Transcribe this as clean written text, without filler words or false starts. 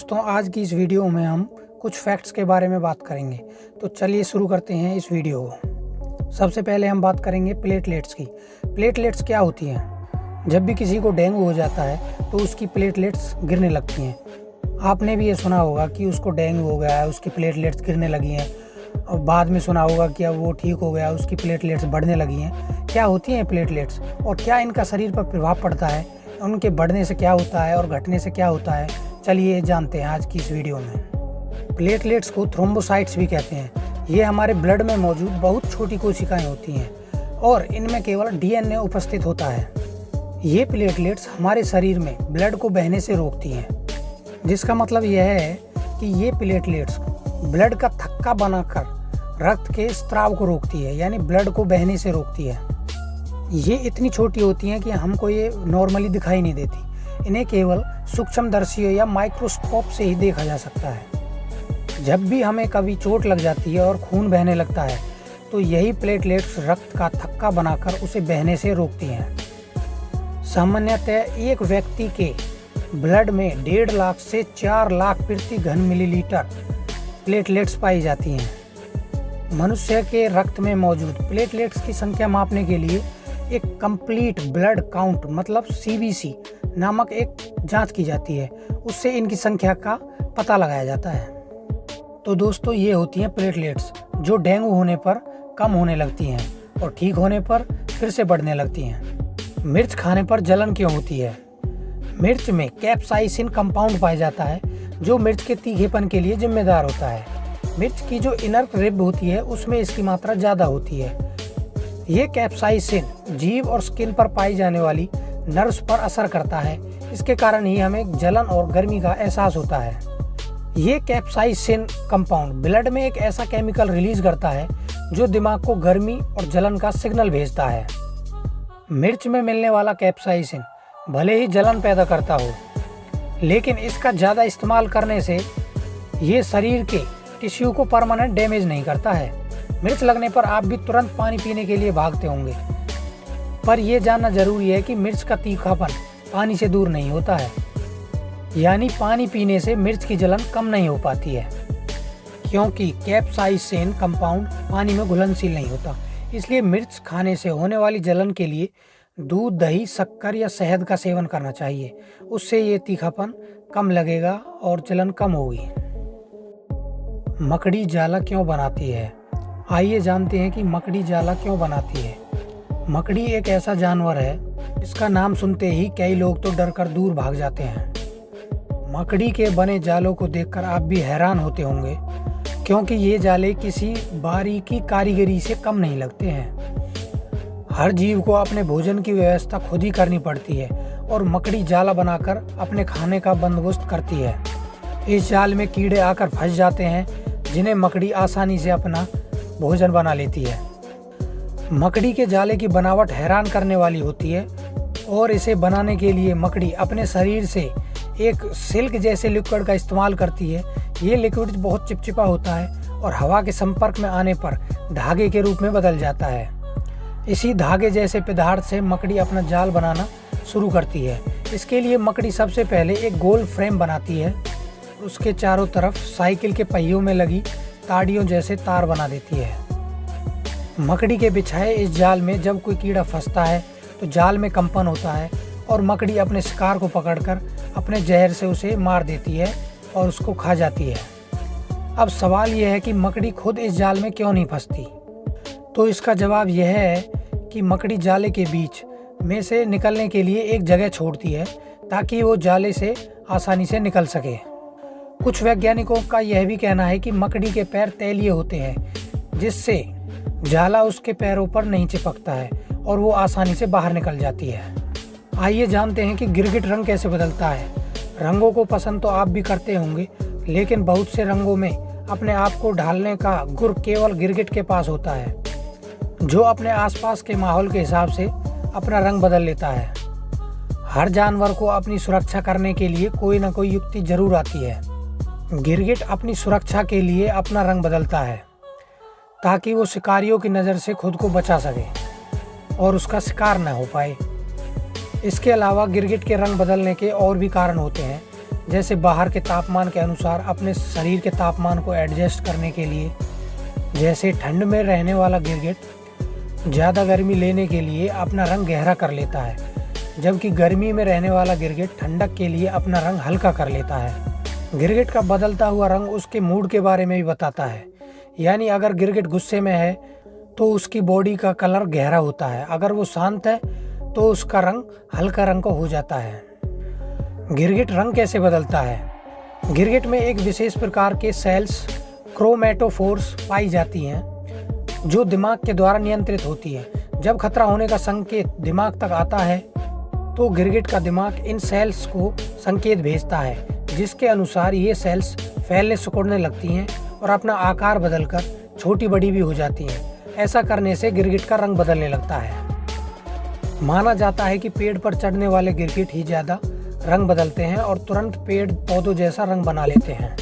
दोस्तों, आज की इस वीडियो में हम कुछ फैक्ट्स के बारे में बात करेंगे। तो चलिए शुरू करते हैं इस वीडियो को। सबसे पहले हम बात करेंगे प्लेटलेट्स की। प्लेटलेट्स क्या होती हैं? जब भी किसी को डेंगू हो जाता है तो उसकी प्लेटलेट्स गिरने लगती हैं। आपने भी ये सुना होगा कि उसको डेंगू हो गया है, उसकी प्लेटलेट्स गिरने लगी हैं, और बाद में सुना होगा कि अब वो ठीक हो गया, उसकी प्लेटलेट्स बढ़ने लगी हैं। क्या होती हैं प्लेटलेट्स और क्या इनका शरीर पर प्रभाव पड़ता है? उनके बढ़ने से क्या होता है और घटने से क्या होता है, चलिए जानते हैं आज की इस वीडियो में। प्लेटलेट्स को थ्रोम्बोसाइट्स भी कहते हैं। ये हमारे ब्लड में मौजूद बहुत छोटी कोशिकाएं होती हैं और इनमें केवल डीएनए उपस्थित होता है। ये प्लेटलेट्स हमारे शरीर में ब्लड को बहने से रोकती हैं, जिसका मतलब यह है कि ये प्लेटलेट्स ब्लड का थक्का बनाकर रक्त के स्त्राव को रोकती है, यानी ब्लड को बहने से रोकती है। ये इतनी छोटी होती हैं कि हमको ये नॉर्मली दिखाई नहीं देती। इन्हें केवल सूक्ष्मदर्शियों या माइक्रोस्कोप से ही देखा जा सकता है। जब भी हमें कभी चोट लग जाती है और खून बहने लगता है तो यही प्लेटलेट्स रक्त का थक्का बनाकर उसे बहने से रोकती हैं। सामान्यतः एक व्यक्ति के ब्लड में 1.5 लाख से 4 लाख प्रति घन मिलीलीटर प्लेटलेट्स पाई जाती हैं। मनुष्य के रक्त में मौजूद प्लेटलेट्स की संख्या मापने के लिए एक कंप्लीट ब्लड काउंट मतलब सीबीसी नामक एक जांच की जाती है। उससे इनकी संख्या का पता लगाया जाता है। तो दोस्तों, ये होती हैं प्लेटलेट्स जो डेंगू होने पर कम होने लगती हैं और ठीक होने पर फिर से बढ़ने लगती हैं। मिर्च खाने पर जलन क्यों होती है? मिर्च में कैप्साइसिन कंपाउंड पाया जाता है जो मिर्च के तीखेपन के लिए जिम्मेदार होता है। मिर्च की जो इनर रिब होती है उसमें इसकी मात्रा ज़्यादा होती है। ये कैप्साइसिन जीभ और स्किन पर पाई जाने वाली नर्व्स पर असर करता है। इसके कारण ही हमें जलन और गर्मी का एहसास होता है। ये कैप्साइसिन कंपाउंड ब्लड में एक ऐसा केमिकल रिलीज करता है जो दिमाग को गर्मी और जलन का सिग्नल भेजता है। मिर्च में मिलने वाला कैप्साइसिन भले ही जलन पैदा करता हो, लेकिन इसका ज़्यादा इस्तेमाल करने से ये शरीर के टिश्यू को परमानेंट डैमेज नहीं करता है। मिर्च लगने पर आप भी तुरंत पानी पीने के लिए भागते होंगे, पर यह जानना जरूरी है कि मिर्च का तीखापन पानी से दूर नहीं होता है, यानी पानी पीने से मिर्च की जलन कम नहीं हो पाती है, क्योंकि कैप्साइसिन कंपाउंड पानी में घुलनशील नहीं होता। इसलिए मिर्च खाने से होने वाली जलन के लिए दूध, दही, शक्कर या शहद का सेवन करना चाहिए। उससे ये तीखापन कम लगेगा और जलन कम होगी। मकड़ी जाला क्यों बनाती है? आइए जानते हैं कि मकड़ी जाला क्यों बनाती है। मकड़ी एक ऐसा जानवर है जिसका नाम सुनते ही कई लोग तो डर कर दूर भाग जाते हैं। मकड़ी के बने जालों को देखकर आप भी हैरान होते होंगे, क्योंकि ये जाले किसी बारीकी कारीगरी से कम नहीं लगते हैं। हर जीव को अपने भोजन की व्यवस्था खुद ही करनी पड़ती है और मकड़ी जाला बनाकर अपने खाने का बंदोबस्त करती है। इस जाल में कीड़े आकर फंस जाते हैं, जिन्हें मकड़ी आसानी से अपना भोजन बना लेती है। मकड़ी के जाले की बनावट हैरान करने वाली होती है और इसे बनाने के लिए मकड़ी अपने शरीर से एक सिल्क जैसे लिक्विड का इस्तेमाल करती है। ये लिक्विड बहुत चिपचिपा होता है और हवा के संपर्क में आने पर धागे के रूप में बदल जाता है। इसी धागे जैसे पदार्थ से मकड़ी अपना जाल बनाना शुरू करती है। इसके लिए मकड़ी सबसे पहले एक गोल फ्रेम बनाती है, उसके चारों तरफ साइकिल के पहियों में लगी ताड़ियों जैसे तार बना देती है। मकड़ी के बिछाए इस जाल में जब कोई कीड़ा फंसता है तो जाल में कंपन होता है और मकड़ी अपने शिकार को पकड़कर अपने जहर से उसे मार देती है और उसको खा जाती है। अब सवाल यह है कि मकड़ी खुद इस जाल में क्यों नहीं फंसती? तो इसका जवाब यह है कि मकड़ी जाले के बीच में से निकलने के लिए एक जगह छोड़ती है ताकि वो जाले से आसानी से निकल सके। कुछ वैज्ञानिकों का यह भी कहना है कि मकड़ी के पैर तैलीय होते हैं, जिससे जाला उसके पैरों पर नहीं चिपकता है और वो आसानी से बाहर निकल जाती है। आइए जानते हैं कि गिरगिट रंग कैसे बदलता है। रंगों को पसंद तो आप भी करते होंगे, लेकिन बहुत से रंगों में अपने आप को ढालने का गुर केवल गिरगिट के पास होता है, जो अपने आसपास के माहौल के हिसाब से अपना रंग बदल लेता है। हर जानवर को अपनी सुरक्षा करने के लिए कोई ना कोई युक्ति जरूर आती है। गिरगिट अपनी सुरक्षा के लिए अपना रंग बदलता है ताकि वो शिकारियों की नज़र से खुद को बचा सके और उसका शिकार न हो पाए। इसके अलावा गिरगिट के रंग बदलने के और भी कारण होते हैं, जैसे बाहर के तापमान के अनुसार अपने शरीर के तापमान को एडजस्ट करने के लिए। जैसे ठंड में रहने वाला गिरगिट ज़्यादा गर्मी लेने के लिए अपना रंग गहरा कर लेता है, जबकि गर्मी में रहने वाला गिरगिट ठंडक के लिए अपना रंग हल्का कर लेता है। गिरगिट का बदलता हुआ रंग उसके मूड के बारे में भी बताता है, यानी अगर गिरगिट गुस्से में है तो उसकी बॉडी का कलर गहरा होता है, अगर वो शांत है तो उसका रंग हल्का रंग का हो जाता है। गिरगिट रंग कैसे बदलता है? गिरगिट में एक विशेष प्रकार के सेल्स क्रोमेटोफोर्स पाई जाती हैं, जो दिमाग के द्वारा नियंत्रित होती है। जब खतरा होने का संकेत दिमाग तक आता है तो गिरगिट का दिमाग इन सेल्स को संकेत भेजता है, जिसके अनुसार ये सेल्स फैलने सिकुड़ने लगती हैं और अपना आकार बदलकर छोटी बड़ी भी हो जाती हैं। ऐसा करने से गिरगिट का रंग बदलने लगता है। माना जाता है कि पेड़ पर चढ़ने वाले गिरगिट ही ज़्यादा रंग बदलते हैं और तुरंत पेड़ पौधों जैसा रंग बना लेते हैं।